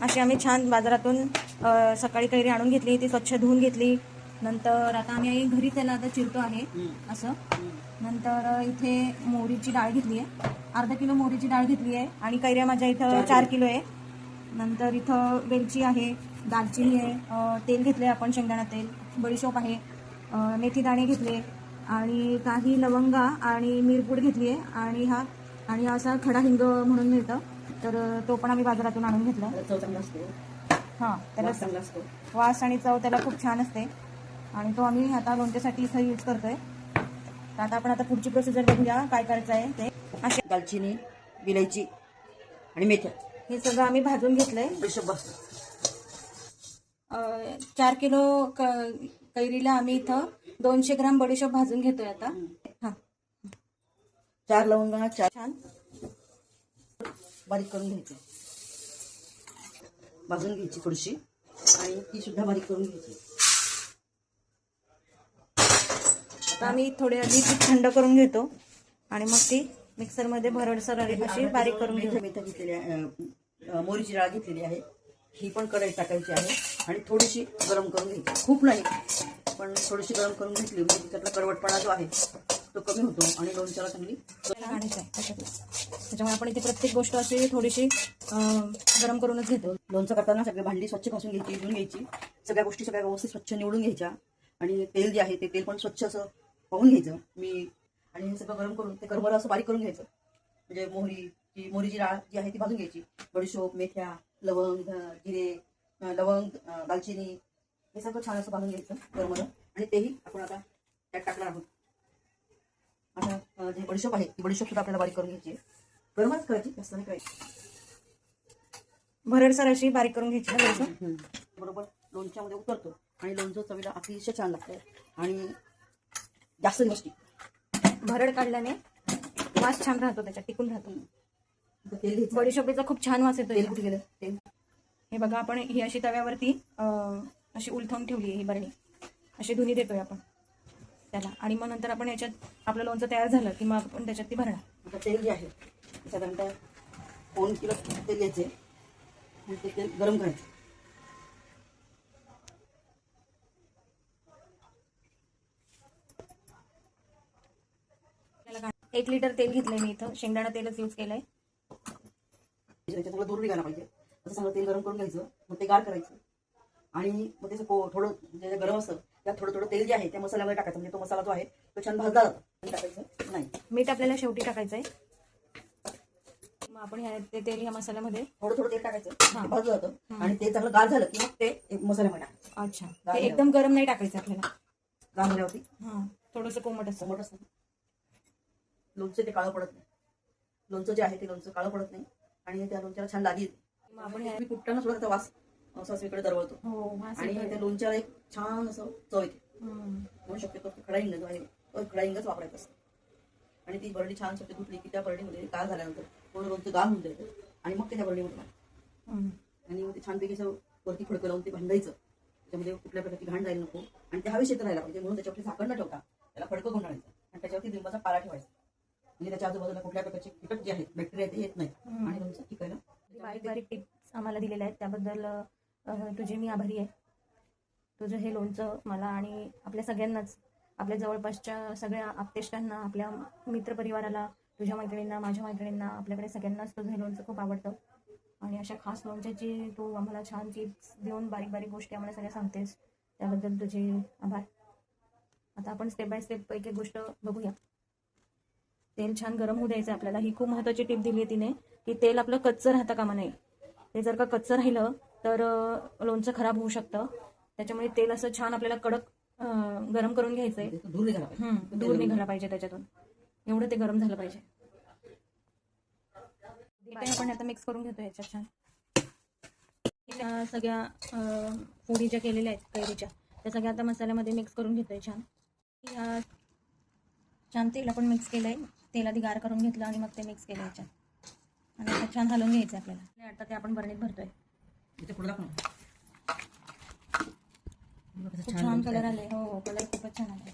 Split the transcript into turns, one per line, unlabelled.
अशी आम्ही छान बाजारातून सकाळी कैरी आणून घेतली, ती स्वच्छ धुवून घेतली. नंतर आता आम्ही घरी त्याला आता चिरतो आहे असं. नंतर इथे मोहरीची डाळ घेतली आहे, अर्धा किलो मोहरीची डाळ घेतली आहे. आणि कैऱ्या माझ्या इथं 4 किलो आहे. नंतर इथं वेलची आहे, दालचिनी आहे, तेल घेतले आपण, शेंगदाणा तेल, बडीशोप आहे, मेथी दाणे घेतले आणि काही लवंगा आणि मिरपूड घेतली आहे. आणि असा खडा हिंग म्हणून मिळतं, तर तो पण आम्ही बाजारातून आणून घेतला.
चव चांगला असतो.
हां, त्याला
चांगला असतो,
वास आणि चव त्याला खूप छान असते आणि तो आम्ही आता लोणच्यासाठी इथं यूज करतोय. तर आता पुढची प्रोसिजर बघूया काय करायचं आहे ते. असे
दालचिनी, विलायची आणि मेथ्या
हे सगळं आम्ही भाजून घेतलंय. 4 किलो कैरीला आम्ही इथं 200 ग्राम बडीशोप भाजून घेतोय आता. हां,
4 लवंगा, 4
छान
बारीक करून घ्यायची, भाजून घ्यायची थोडीशी आणि ती सुद्धा बारीक करून घ्यायची.
आता आम्ही थोडी आधी ती थंड करून घेतो आणि मग ती मिक्सरमध्ये भरडसर अशी बारीक करून घेतो.
मेथ्या घेतलेल्या, मोहरीची डाळ घेतलेली आहे, ही पण कढईत टाकायची आहे आणि थोडीशी गरम करून घ्यायची. खूप नाही, पण थोडीशी गरम करून घेतली म्हणजे त्यातला कडवटपणा जो आहे तो कमी होतो आणि लोणच्याला चांगली
काढायचं आहे त्याच्यातलं. त्याच्यामुळे आपण इथे प्रत्येक गोष्ट अशी थोडीशी गरम करूनच घेतो.
लोणचं करताना सगळी भांडी स्वच्छ घासून घ्यायची, धुवून घ्यायची, सगळ्या गोष्टी सगळ्या व्यवस्थित स्वच्छ निवडून घ्यायच्या आणि तेल जे आहे ते तेल पण स्वच्छ असं पाहून घ्यायचं. आणि हे सगळं गरम करून ते करभर असं बारीक करून घ्यायचं. म्हणजे मोहरीची डाळ जी आहे ती भाजून घ्यायची, बडीशोप, मेथ्या, लवंग, जिरे, लवंग, दालचिनी हे सगळं छान असं भाजून घ्यायचं करभर. आणि तेही आपण आता त्यात टाकणार आहोत. आता जे बडीशोप आहे ती बडीशोप सुद्धा आपल्याला बारीक करून घ्यायची, गरमच करायची, जास्त नाही करायची,
भरडसर अशी बारीक करून घ्यायची ना लोणचं.
बरोबर लोणच्यामध्ये उतरतो आणि लोणचं चवीला अतिशय छान लागतं आणि जास्त दिवस
भरड काढल्याने वास छान राहतो, त्याच्यात टिकून राहतो.
तेल
बडीशोपीचा खूप छान वास येतो.
तेल कुठे गेलं तेल?
हे बघा, आपण ही अशी तव्यावरती अशी उलथवून ठेवली आहे ही बरणी, अशी धुनी देतोय आपण त्याला. आणि मग नंतर आपण याच्यात आपलं लोणचं तयार झालं की मग आपण त्याच्यात ती भरणार.
आता तेल जे आहे साधारणतः 2 किलो तेल घ्यायचे आणि ते तेल गरम करायचं.
1 लिटर तेल घेतलंय मी इथं, शेंगदाणा तेलच यूज केलंय.
त्याच्यात दूर निघायला पाहिजे तसं सगळं तेल गरम करून घ्यायचं, मग ते गार करायचं आणि मग त्याचं थोडं जे गरम असतं त्यात थोडं थोडं तेल जे आहे त्या मसाल्यामध्ये टाकायचं. म्हणजे तो मसाला जो आहे तो छान भाजला जातो. टाकायचं नाही,
मीठ आपल्याला शेवटी टाकायचंय. मग आपण ते तेल ह्या मसाल्यामध्ये
थोडं तेल टाकायचं, भाजलं जातं आणि ते चांगलं गार झालं की मग ते मसाल्यामध्ये टाकायचं.
अच्छा, ते एकदम गरम नाही टाकायचं आपल्याला,
गार झाल्यावरती
थोडंसं कोमट असतं.
लोणचं ते काळं पडत नाही, लोणचं जे आहे ते लोणचं काळं पडत नाही आणि त्या लोणच्याला छान लादी येते. मग आपण कुठताना सुद्धा त्याचा वास असं सगळीकडे दरवळतो आणि त्या लोणच्याला एक छान असं चव येते. म्हणून शक्यतो खडा हिंग जो आहे तो खडा हिंगच वापरायचा असतो. आणि ती बरणी छान स्वच्छ धुतली की त्या बरणीमध्ये गार झाल्यानंतर पूर्ण लोणचं गार होऊन जायचं आणि मग ते त्या बरणीमध्ये आणि मग ते छानपैकी असं वरती खडकं लावून ते बांधायचं. त्याच्यामध्ये कुठल्या प्रकारची घाण जायला नको आणि ते हवेशीर राहायला पाहिजे, म्हणून त्याच्यावरती झाकण न ठेवता त्याला खडकं गुंडाळायचं आणि त्याच्यावरती लिंबाचा पाला ठेवायचा. म्हणजे त्याच्या आजूबाजूला कुठल्या प्रकारचे कीटक जे आहेत, बॅक्टेरिया ते येत नाही आणि लोणचं टिकायला.
बारीक बारीक टिप्स आम्हाला दिलेल्या आहेत, त्याबद्दल तुझे मी आभारी आहे. तुझं हे लोणचं मला आणि आपल्या सगळ्यांनाच, आपल्या जवळपासच्या सगळ्या आप्तेष्टांना, आपल्या मित्रपरिवाराला, तुझ्या मैत्रिणींना, माझ्या मैत्रिणींना, आपल्याकडे सगळ्यांनाच तुझं हे लोणचं खूप आवडतं. आणि अशा खास लोणच्याची तू आम्हाला छान टिप्स देऊन बारीक बारीक गोष्टी आम्हाला सगळ्या सांगतेस, त्याबद्दल तुझे आभार. आता आपण स्टेप बाय स्टेप एक एक गोष्ट बघूया. तेल छान गरम होऊ द्यायचं आपल्याला. ही खूप महत्त्वाची टिप दिली आहे तिने, की तेल आपलं कच्चं राहता कामा नये. ते जर का कच्चं राहिलं तर लोणचं खराब होऊ शकतं. त्याच्यामुळे तेल असं छान आपल्याला कडक गरम करून घ्यायचंय. धूर निघाला पाहिजे त्याच्यातून, एवढं ते गरम झालं पाहिजे. आपण आता मिक्स करून घेतो याच्यात छान. सगळ्या फोडी ज्या केलेल्या आहेत कैरीच्या त्या सगळ्या आता मसाल्यामध्ये मिक्स करून घेतोय छान. छान तेल आपण मिक्स केलंय, तेल आधी गार करून घेतलं आणि मग ते मिक्स केलं याच्यात आणि आता छान घालून घ्यायचं आपल्याला. आता ते आपण बरणीत भरतोय. खूप छान कलर आले. हो, कलर खूपच छान आले.